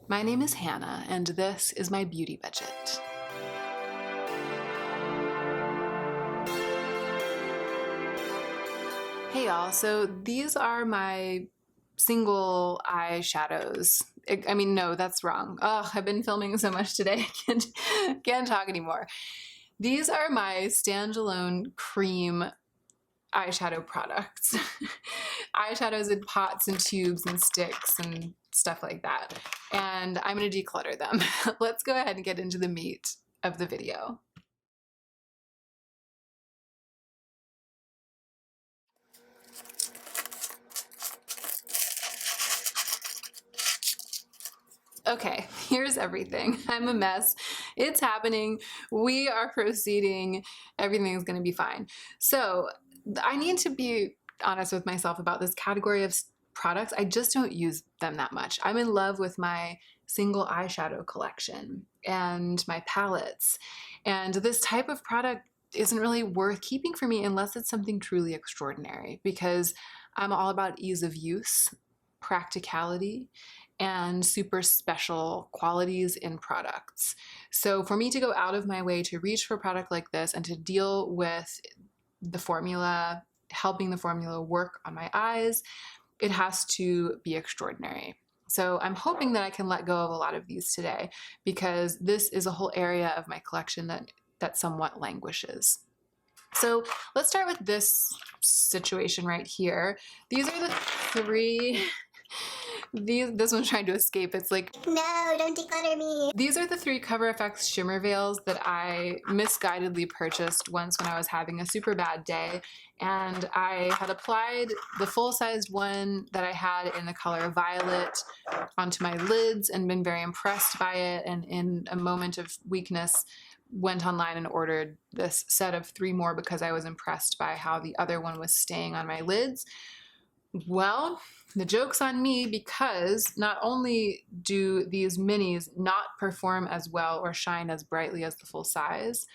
My name is Hannah, and this is my beauty budget. Hey y'all, so these are my single eyeshadows. No, that's wrong. Oh, I've been filming so much today, I can't talk anymore. These are my standalone cream eyeshadow products. Eyeshadows in pots and tubes and sticks and stuff like that. And I'm gonna declutter them. Let's go ahead and get into the meat of the video. Okay, here's everything. I'm a mess. It's happening. We are proceeding. Everything is gonna be fine. So I need to be honest with myself about this category of products. I just don't use them that much. I'm in love with my single eyeshadow collection and my palettes. And this type of product isn't really worth keeping for me unless it's something truly extraordinary, because I'm all about ease of use, practicality, and super special qualities in products. So for me to go out of my way to reach for a product like this and to deal with the formula, helping the formula work on my eyes, it has to be extraordinary. So I'm hoping that I can let go of a lot of these today, because this is a whole area of my collection that somewhat languishes. So let's start with this situation right here. These are the three, this one's trying to escape. It's like, no, don't declutter me. These are the 3 Cover FX shimmer veils that I misguidedly purchased once when I was having a super bad day. And I had applied the full-sized one that I had in the color violet onto my lids and been very impressed by it. And in a moment of weakness, went online and ordered this set of 3 more because I was impressed by how the other one was staying on my lids. Well, the joke's on me, because not only do these minis not perform as well or shine as brightly as the full size,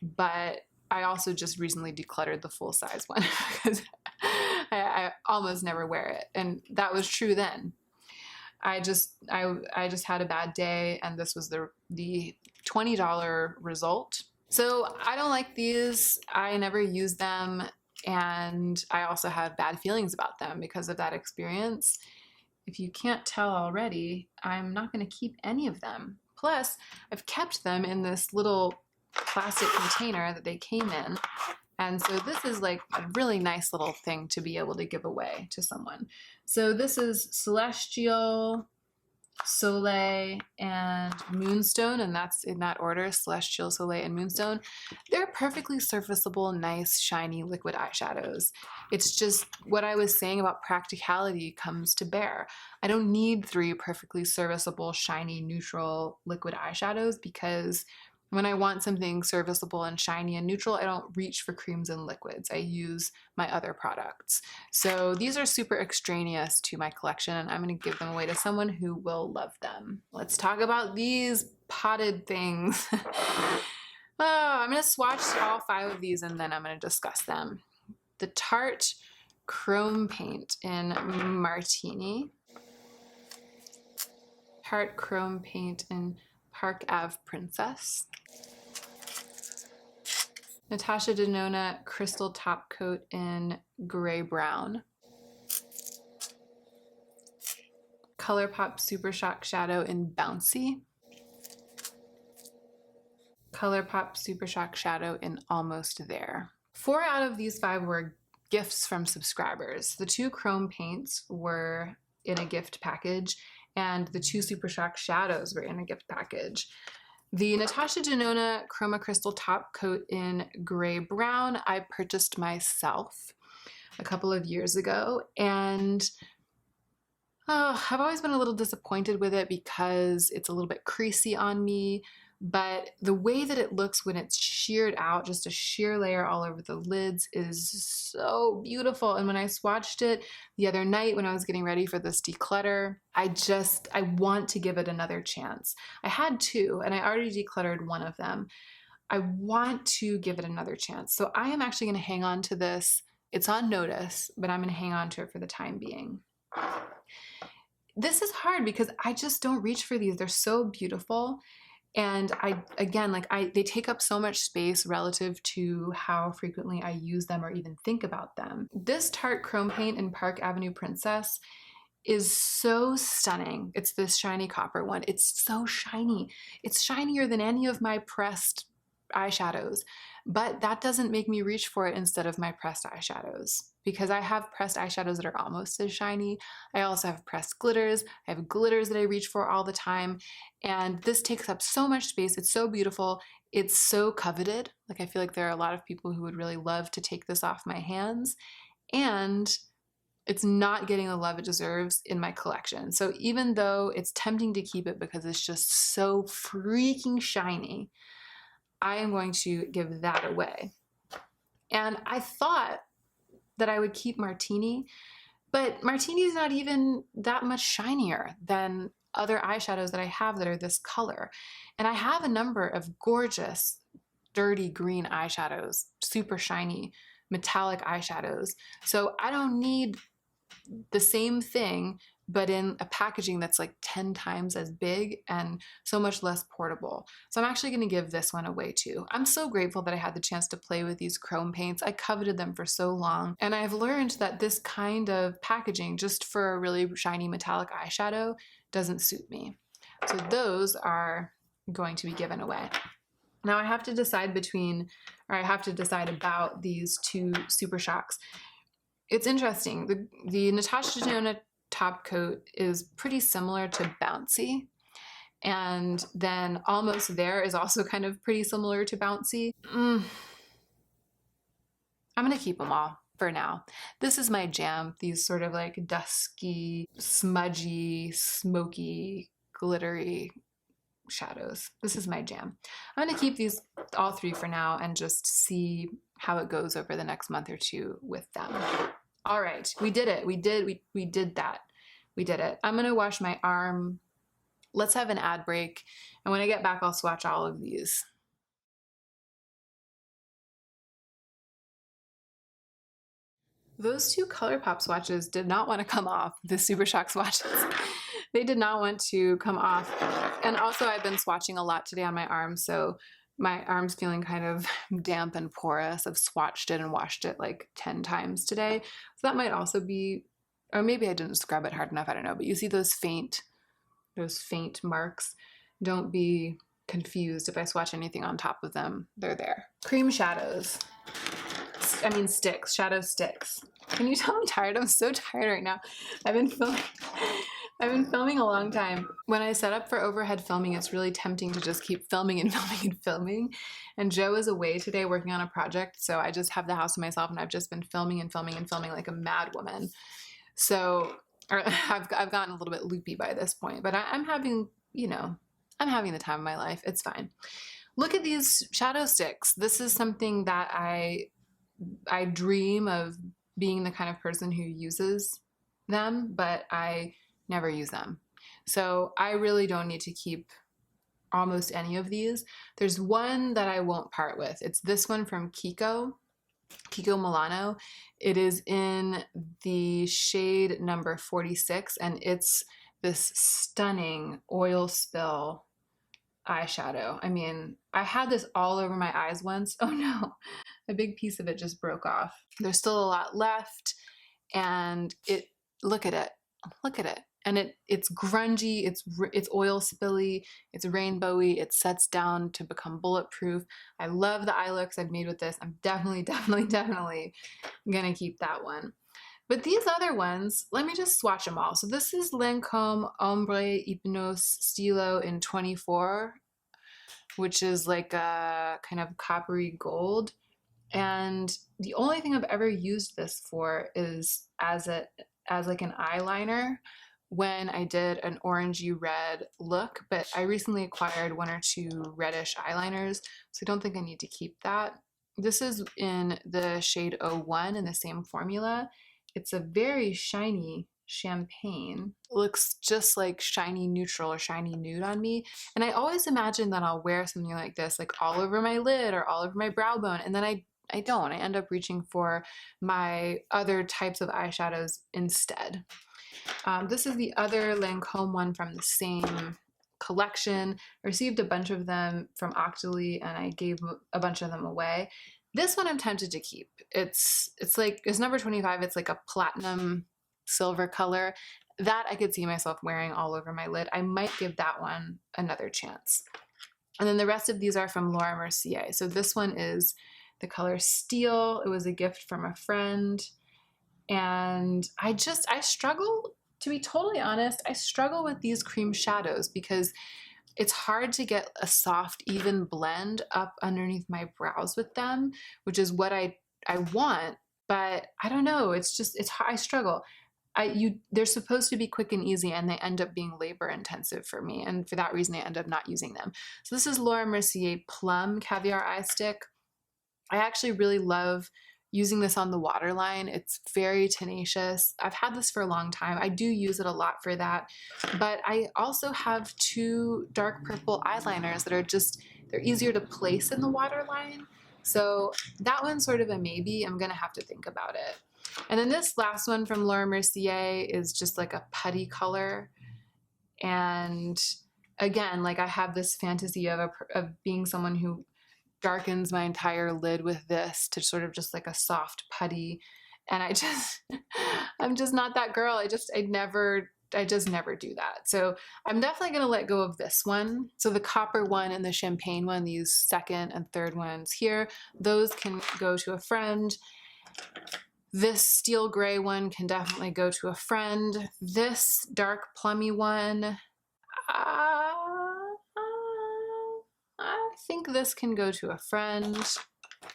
but I also just recently decluttered the full size one because I almost never wear it. And that was true then. I just had a bad day, and this was the $20 result. So I don't like these. I never use them. And I also have bad feelings about them because of that experience. If you can't tell already, I'm not going to keep any of them. Plus, I've kept them in this little plastic container that they came in. And so this is like a really nice little thing to be able to give away to someone. So this is Celestial, Soleil, and Moonstone, and that's in that order: Celestial, Soleil, and Moonstone. They're perfectly serviceable, nice, shiny liquid eyeshadows. It's just what I was saying about practicality comes to bear. I don't need 3 perfectly serviceable, shiny, neutral liquid eyeshadows, because when I want something serviceable and shiny and neutral, I don't reach for creams and liquids. I use my other products. So these are super extraneous to my collection, and I'm going to give them away to someone who will love them. Let's talk about these potted things. I'm going to swatch all 5 of these, and then I'm going to discuss them. The Tarte Chrome Paint in Martini. Tarte Chrome Paint in Park Ave Princess. Natasha Denona Crystal Top Coat in Gray Brown. ColourPop Super Shock Shadow in Bouncy. ColourPop Super Shock Shadow in Almost There. 4 out of these 5 were gifts from subscribers. The 2 chrome paints were in a gift package, and the 2 Super Shock Shadows were in a gift package. The Natasha Denona Chroma Crystal Top Coat in Gray Brown I purchased myself a couple of years ago, and I've always been a little disappointed with it because it's a little bit creasy on me, but the way that it looks when it's sheared out, just a sheer layer all over the lids, is so beautiful. And when I swatched it the other night when I was getting ready for this declutter, I want to give it another chance. I had 2, and I already decluttered one of them. I want to give it another chance. So I am actually going to hang on to this. It's on notice, but I'm going to hang on to it for the time being. this is hard because I just don't reach for these. They're so beautiful. And they take up so much space relative to how frequently I use them or even think about them. This Tarte Chrome Paint in Park Avenue Princess is so stunning. It's this shiny copper one. It's so shiny. It's shinier than any of my pressed eyeshadows, but that doesn't make me reach for it instead of my pressed eyeshadows, because I have pressed eyeshadows that are almost as shiny. I also have pressed glitters. I have glitters that I reach for all the time, and this takes up so much space. It's so beautiful. It's so coveted. Like, I feel like there are a lot of people who would really love to take this off my hands, and it's not getting the love it deserves in my collection. So even though it's tempting to keep it because it's just so freaking shiny, I am going to give that away. And I thought that I would keep Martini, but Martini is not even that much shinier than other eyeshadows that I have that are this color. And I have a number of gorgeous, dirty green eyeshadows, super shiny, metallic eyeshadows. So I don't need the same thing, but in a packaging that's like 10 times as big and so much less portable. So I'm actually going to give this one away too. I'm so grateful that I had the chance to play with these chrome paints. I coveted them for so long, and I've learned that this kind of packaging just for a really shiny metallic eyeshadow doesn't suit me. So those are going to be given away. Now I have to decide about these two Super Shocks. It's interesting. The Natasha Denona top coat is pretty similar to Bouncy, and then Almost There is also kind of pretty similar to Bouncy. I'm gonna keep them all for now. This is my jam. These sort of like dusky, smudgy, smoky, glittery shadows. This is my jam. I'm gonna keep these all three for now and just see how it goes over the next month or two with them. All right, we did it. We did that. We did it. I'm gonna wash my arm. Let's have an ad break, and when I get back, I'll swatch all of these. Those two ColourPop swatches did not want to come off, the Super Shock swatches. They did not want to come off. And also I've been swatching a lot today on my arm, so my arm's feeling kind of damp and porous. I've swatched it and washed it like 10 times today. So that might also be, or maybe I didn't scrub it hard enough, I don't know. But you see those faint marks. Don't be confused if I swatch anything on top of them. They're there. Cream shadows. Sticks, shadow sticks. Can you tell I'm tired? I'm so tired right now. I've been filming a long time. When I set up for overhead filming, it's really tempting to just keep filming and filming and filming. And Joe is away today working on a project, so I just have the house to myself, and I've just been filming and filming and filming like a mad woman. So I've gotten a little bit loopy by this point, but I'm having the time of my life. It's fine. Look at these shadow sticks. This is something that I dream of being the kind of person who uses them, but I never use them. So I really don't need to keep almost any of these. There's one that I won't part with. It's this one from Kiko Milano. It is in the shade number 46, and it's this stunning oil spill eyeshadow. I mean, I had this all over my eyes once. Oh no, a big piece of it just broke off. There's still a lot left, and look at it. And it's grungy, it's oil spilly, it's rainbowy, it sets down to become bulletproof. I love the eye looks I've made with this. I'm definitely gonna keep that one. But these other ones, let me just swatch them all. So this is Lancome Ombre Hypnose Stilo in 24, which is like a kind of coppery gold. And the only thing I've ever used this for is as like an eyeliner when I did an orangey red look, but I recently acquired one or two reddish eyeliners, so I don't think I need to keep that. This is in the shade 01 in the same formula. It's a very shiny champagne. It looks just like shiny neutral or shiny nude on me. And I always imagine that I'll wear something like this, like all over my lid or all over my brow bone, and then I don't. I end up reaching for my other types of eyeshadows instead. This is the other Lancome one from the same collection. I received a bunch of them from Octoly and I gave a bunch of them away. This one I'm tempted to keep. It's number 25. It's like a platinum silver color. That I could see myself wearing all over my lid. I might give that one another chance. And then the rest of these are from Laura Mercier. So this one is the color Steel. It was a gift from a friend. And I struggle, to be totally honest, I struggle with these cream shadows because it's hard to get a soft, even blend up underneath my brows with them, which is what I want, but I don't know. I struggle. They're supposed to be quick and easy and they end up being labor intensive for me. And for that reason, I end up not using them. So this is Laura Mercier Plum Caviar Eye Stick. I actually really love using this on the waterline. It's very tenacious. I've had this for a long time. I do use it a lot for that. But I also have two dark purple eyeliners that are they're easier to place in the waterline. So that one's sort of a maybe. I'm gonna have to think about it. And then this last one from Laura Mercier is just like a putty color. And again, like I have this fantasy of being someone who darkens my entire lid with this to sort of just like a soft putty. And I'm just not that girl. I just never do that. So I'm definitely going to let go of this one. So the copper one and the champagne one, these second and third ones here, those can go to a friend. This steel gray one can definitely go to a friend. This dark plummy one, I think this can go to a friend.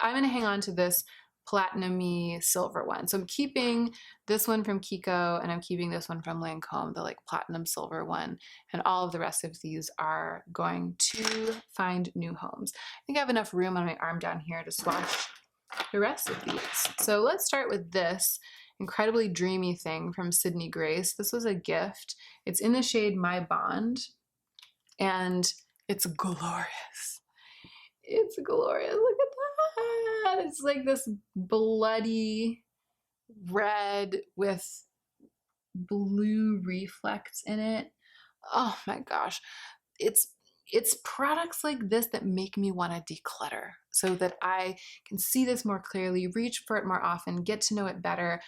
I'm going to hang on to this platinum-y silver one. So I'm keeping this one from Kiko and I'm keeping this one from Lancome, the like platinum silver one. And all of the rest of these are going to find new homes. I think I have enough room on my arm down here to swatch the rest of these. So let's start with this incredibly dreamy thing from Sydney Grace. This was a gift. It's in the shade My Bond and it's glorious. It's glorious. Look at that. It's like this bloody red with blue reflects in it. Oh my gosh. It's products like this that make me want to declutter so that I can see this more clearly, reach for it more often, get to know it better.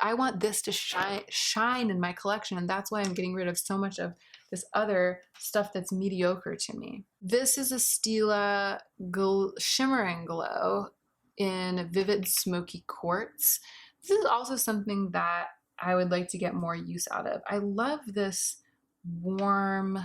I want this to shine in my collection, and that's why I'm getting rid of so much of this other stuff that's mediocre to me. This is a Stila Shimmering Glow in Vivid Smoky Quartz. This is also something that I would like to get more use out of. I love this warm,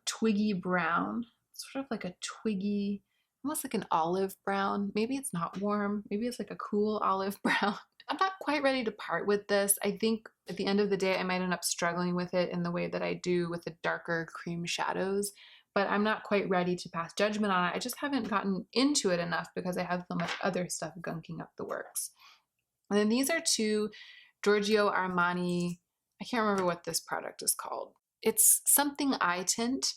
twiggy brown, sort of like a twiggy, almost like an olive brown. Maybe it's not warm, maybe it's like a cool olive brown. I'm not quite ready to part with this. I think at the end of the day, I might end up struggling with it in the way that I do with the darker cream shadows, but I'm not quite ready to pass judgment on it. I just haven't gotten into it enough because I have so much other stuff gunking up the works. And then these are two Giorgio Armani, I can't remember what this product is called. It's something eye tint.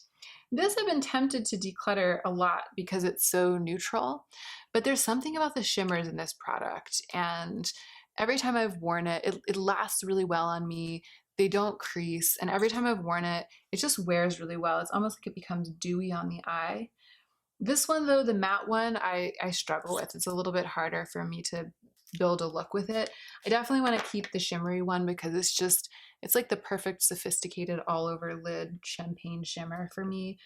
This I've been tempted to declutter a lot because it's so neutral, but there's something about the shimmers in this product, and every time I've worn it, it lasts really well on me. They don't crease, and every time I've worn it, it just wears really well. It's almost like it becomes dewy on the eye. This one though, the matte one, I struggle with. It's a little bit harder for me to build a look with it. I definitely want to keep the shimmery one because it's like the perfect sophisticated all over lid champagne shimmer for me.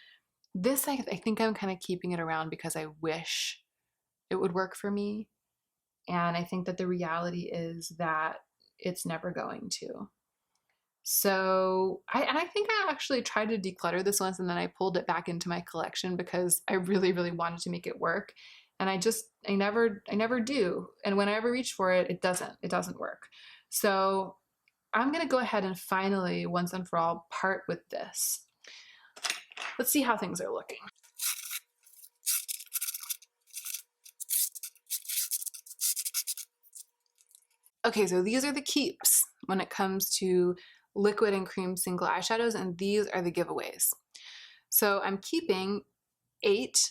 This, I think I'm kind of keeping it around because I wish it would work for me. And I think that the reality is that it's never going to. So I think I actually tried to declutter this once and then I pulled it back into my collection because I really, really wanted to make it work. And I never do. And when I ever reach for it, it doesn't work. So I'm going to go ahead and finally, once and for all, part with this. Let's see how things are looking. Okay, so these are the keeps when it comes to liquid and cream single eyeshadows, and these are the giveaways. So I'm keeping 8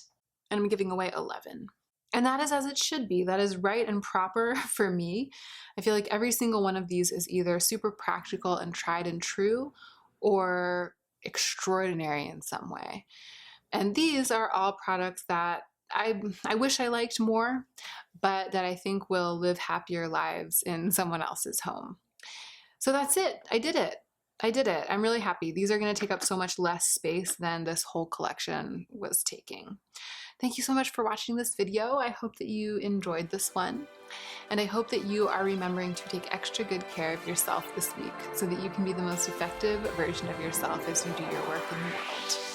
and I'm giving away 11. And that is as it should be. That is right and proper for me. I feel like every single one of these is either super practical and tried and true or extraordinary in some way. And these are all products that I wish I liked more, but that I think will live happier lives in someone else's home. So that's it. I did it. I did it. I'm really happy. These are going to take up so much less space than this whole collection was taking. Thank you so much for watching this video. I hope that you enjoyed this one. And I hope that you are remembering to take extra good care of yourself this week so that you can be the most effective version of yourself as you do your work in the world.